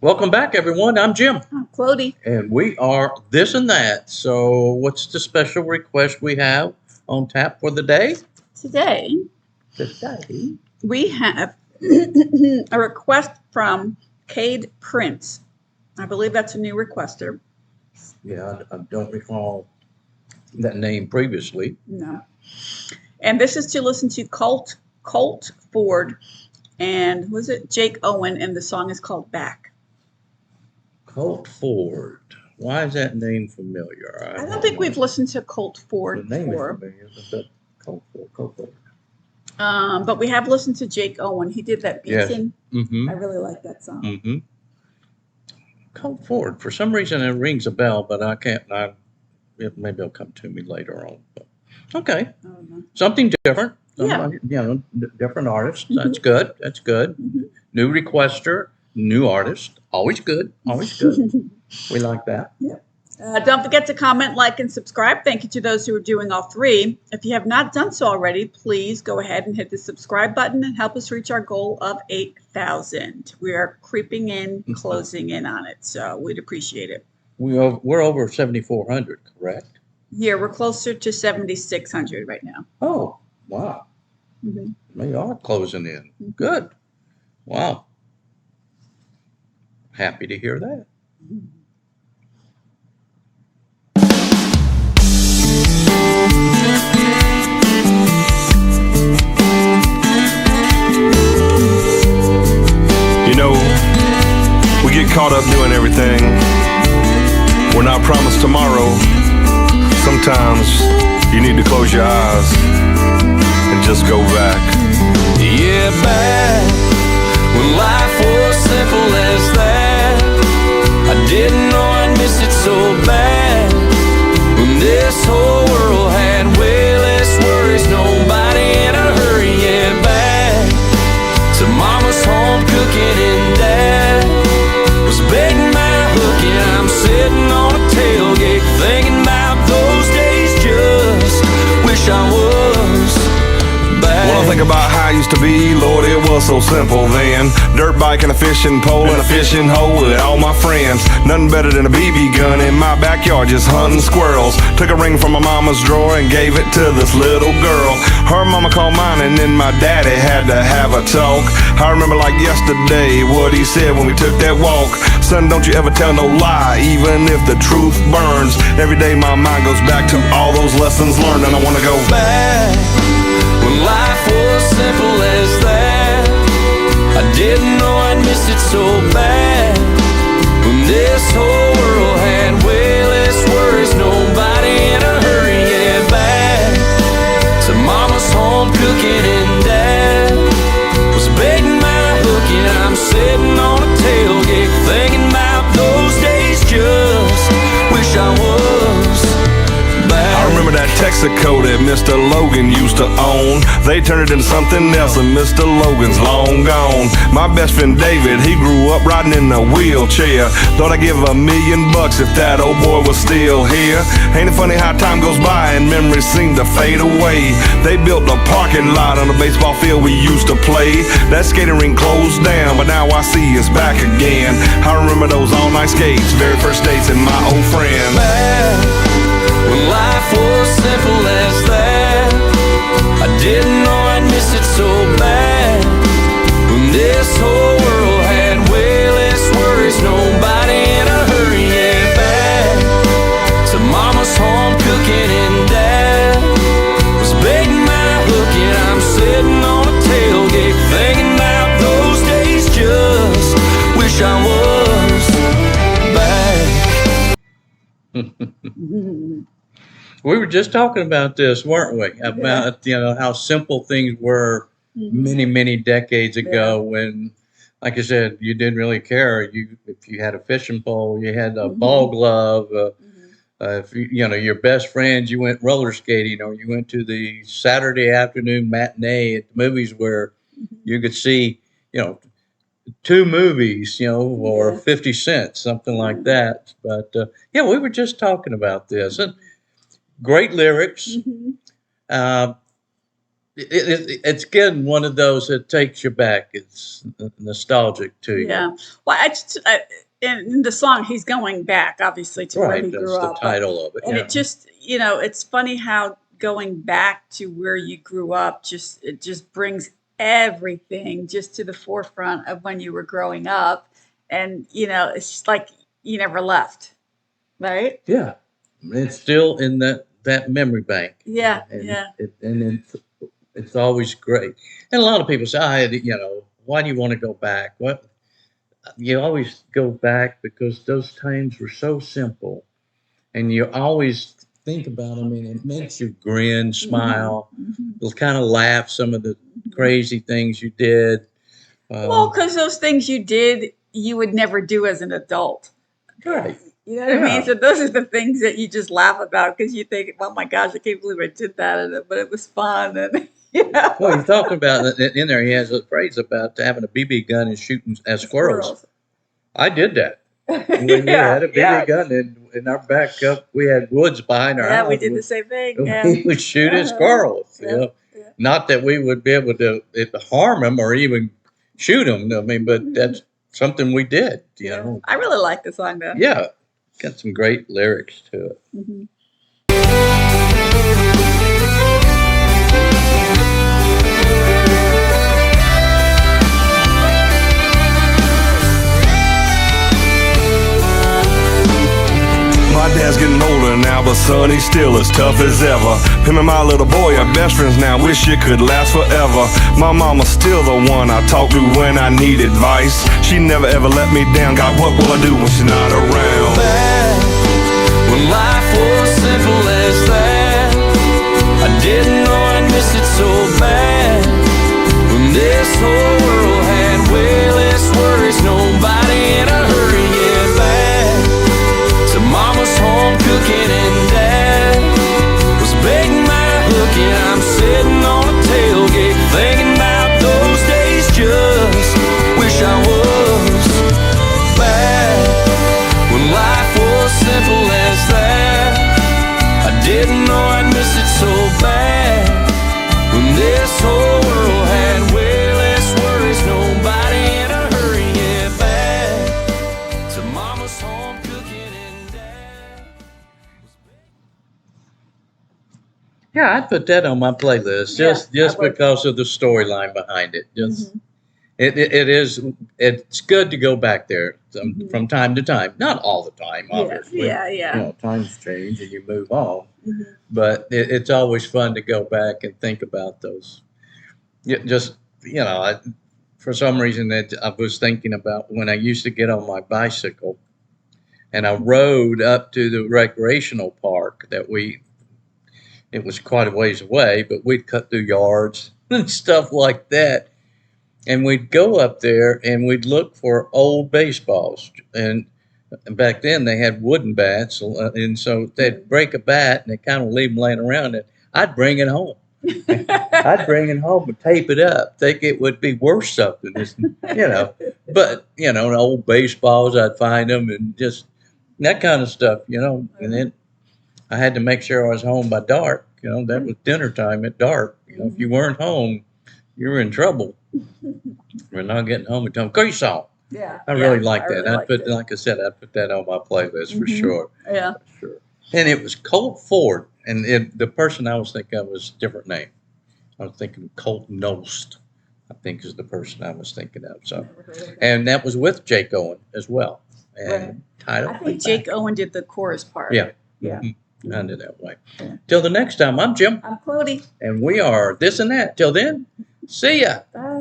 Welcome back, everyone. I'm Jim, Oh, Clody. and we are This and That. So, what's the special request we have on tap for the day? Today, Today, we have a request from Cade Prince. I believe that's a new requester. yeah, I don't recall that name previously. No. And this is to listen to Colt Ford and was it Jake Owen, and the song is called Back. Colt Ford. Why is that name familiar? I don't think we've listened to Colt Ford The name before. is familiar, but Colt Ford. But we have listened to Jake Owen. He did that Yes. Beating. Mm-hmm. I really like that song. Mm-hmm. Colt Ford. For some reason, it rings a bell, but I can't. Maybe it'll come to me later on. But, okay. Something different. Yeah. Different artist. That's good. That's good. New requester, new artist. Always good. Always good. We like that. Yeah. Don't forget to comment, like, and subscribe. Thank you to those who are doing all three. If you have not done so already, please go ahead and hit the subscribe button and help us reach our goal of 8,000. We are creeping in, closing in on it, so we'd appreciate it. We're over 7,400, correct? Yeah, we're closer to 7,600 right now. Oh, wow. We are closing in. Good. Wow. Happy to hear that. You know, we get caught up doing everything. We're not promised tomorrow. Sometimes you need to close your eyes and just go back. Yeah, back when life was simple as that. I didn't know I'd miss it so bad. When this whole world had way less worries, nobody in a hurry. Yeah, back to mama's home cooking and dad was baiting my hook, and I'm sitting on a tailgate thinking about those days. Just wish I was back. When I think about how I used to be, Lord, it was so simple then. Dirt bike and a fishing pole and a fishing hole with all my friends. Nothing better than a BB gun in my backyard, just hunting squirrels. Took a ring from my mama's drawer and gave it to this little girl. Her mama called mine and then my daddy had to have a talk. I remember like yesterday what he said when we took that walk. Son, don't you ever tell no lie, even if the truth burns. Every day my mind goes back to all those lessons learned, and I wanna go back when life was simple as that. I didn't know I'd miss it so bad. When this whole world had way less worries, nobody in a hurry. Yeah, back to mama's home cooking and dad was baiting my hook, and I'm sitting on a tailgate thinking about those days. Just wish I was back. I remember that Texaco that Mr. Logan used to own. They turned it into something else and Mr. Logan's long gone. My best friend David, he grew up riding in a wheelchair. Thought I'd give $1 million if that old boy was still here. Ain't it funny how time goes by and memories seem to fade away. They built a parking lot on the baseball field we used to play. That skating rink closed down, but now I see it's back again. I remember those all-night skates, very first dates, and my old friend. When life was simple as that, I didn't know I'd miss it so bad. When this whole world had way less worries, nobody in a hurry. Yeah, back to mama's home cooking and dad was baiting my hook, and I'm sitting on a tailgate thinking about those days. Just wish I was back. We were just talking about this, weren't we? About how simple things were many, many decades ago. When, like I said, you didn't really care. If you had a fishing pole, you had a ball glove. If your best friends, you went roller skating, or you went to the Saturday afternoon matinee at the movies where you could see, 2 movies, or 50 cents, something like that. But we were just talking about this, and great lyrics. it's again one of those that takes you back. It's nostalgic to you. Yeah. Well, in the song, he's going back, obviously, to where Right, he that's grew the up. title of it. And Yeah. it just, it's funny how going back to where you grew up it just brings everything just to the forefront of when you were growing up. And, it's just like you never left, right? Yeah, it's still in that memory bank. Yeah, and yeah. it's always great. And a lot of people say, why do you want to go back? What you always go back because those times were so simple, and you always think about them, and it makes you grin, smile, kind of laugh some of the crazy things you did. Well, because those things you did, you would never do as an adult. Right. You know what I mean? So those are the things that you just laugh about because you think, oh my gosh, I can't believe I did that, but it was fun. And, Well, he's talking about in there. He has a phrase about having a BB gun and shooting at squirrels. I did that. We had a BB gun in our backup. We had woods behind our house. Yeah, we did the same thing. Yeah. We would shoot at squirrels. Yeah. Not that we would be able to harm them or even shoot them. I mean, but that's something we did. You know. I really like the song though. Yeah, got some great lyrics to it. My dad's getting older now, but son, he's still as tough as ever. Him and my little boy are best friends now, wish it could last forever. My mama's still the one I talk to when I need advice. She never ever let me down, God, what will I do when she's not around? Back when life was simple as that, I didn't know I'd miss it so bad. When this whole world had way less worries, nobody in a hurry, yeah, back to mama's home cooking and dad was begging my hook, and I'm sitting on a tailgate thinking about those days. Just wish I was back when life was simple as that. I didn't know I'd miss it so bad. When this whole world had way less worries, nobody in a hurry, yeah, back to mama's home cooking and dad. Yeah, I'd put that on my playlist just I would. because of the storyline behind it. Just it's good to go back there from time to time. Not all the time, obviously. Yeah. Times change and you move on. But it's always fun to go back and think about those. For some reason that I was thinking about when I used to get on my bicycle and I rode up to the recreational park it was quite a ways away, but we'd cut through yards and stuff like that. And we'd go up there and we'd look for old baseballs. And back then they had wooden bats. And so they'd break a bat and they'd kind of leave them laying around. And I'd bring it home. I'd bring it home and tape it up, think it would be worth something. But, old baseballs, I'd find them and just that kind of stuff, And then I had to make sure I was home by dark. That was dinner time at dark. If you weren't home, you were in trouble. We're not getting home until Creasaw. Yeah. I really like that. Really Like I said, I'd put that on my playlist for sure. Yeah. For sure. And it was Colt Ford, and the person I was thinking of was a different name. I was thinking Colt Nost, I think is the person I was thinking of. So, and that was with Jake Owen as well. And title. I think Jake Owen did the chorus part. Yeah. Yeah. Kind of that way. Till the next time, I'm Jim. I'm Cody. And we are This and That. Till then, see ya. Bye.